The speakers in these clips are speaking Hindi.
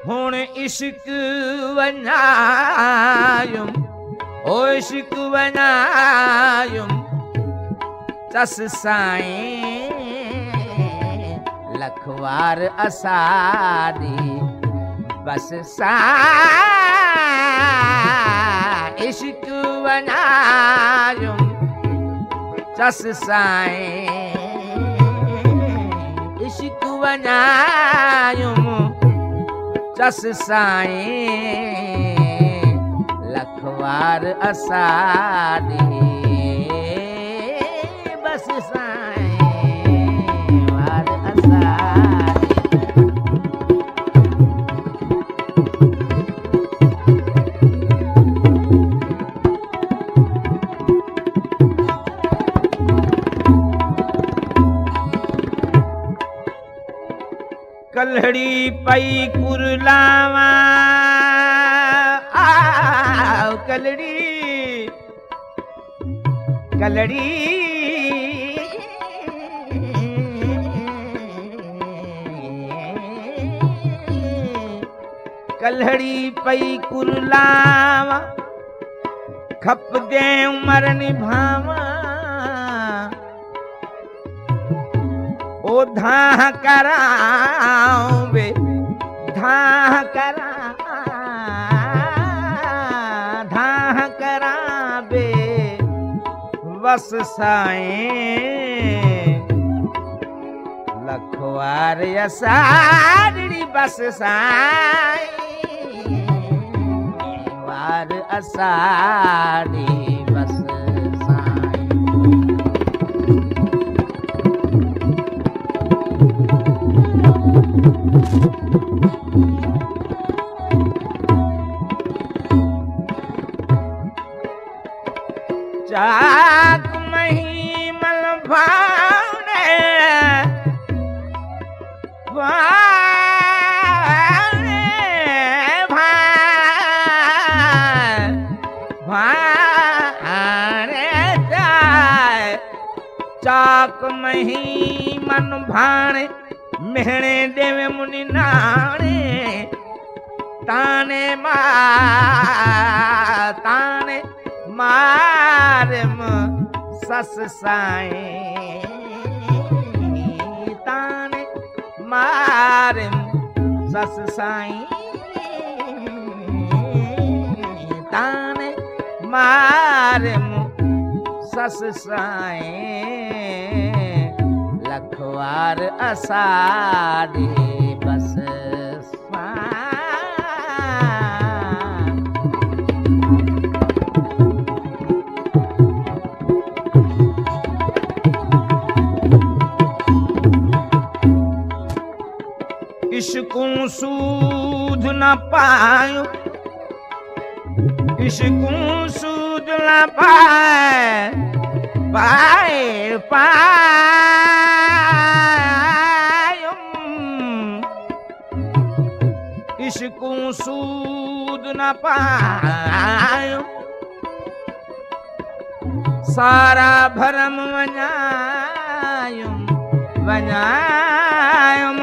हुण इश्क वञायुम ओ इश्क वञायुम चस साईं लखवार असादी बस साईं इश्क वञायुम चस साईं इश्क वञायुम चस साईं लखवार असादी बस साईं वार असादी कलहड़ी पई कुरलावा कलड़ी कलड़ी कलहड़ी पई कुरलावा खप दे उमर निभावा ओ धाह कराऊं बे धाह करा बे बस साईं लखवार असाड़ी बस साईं वार असाड़ी बस चाक महिमल भाने भाने भाने जाए चाक महिमन भाने मेहणे देवे मुनि नाणे ताने ताने मारम सस साईं ताने मारम सस साईं ताने मारम सस साईं लखवार असादी बस इश्क़ूं सूद न पायो इश्क़ूं सूद न पायुम इश्क़ूं सूद न पायो सारा भरम वञायुम वञायुम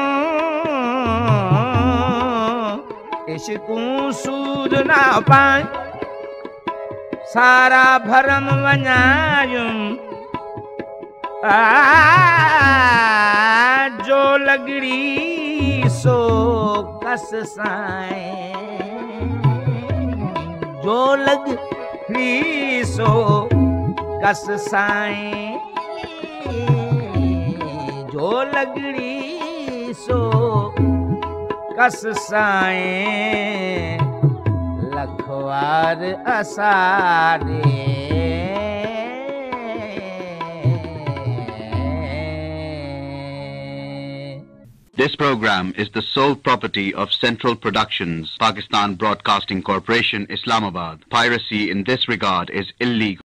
इश्क़ूं सूद न पाए सारा भरम वञायुम जो लगड़ी सो कस साईं जो लगड़ी सो कस साईं जो लगड़ी सो कस Sai Lakhwar असारे This program is the sole property of Central Productions, Pakistan Broadcasting Corporation, Islamabad. Piracy in this regard is illegal.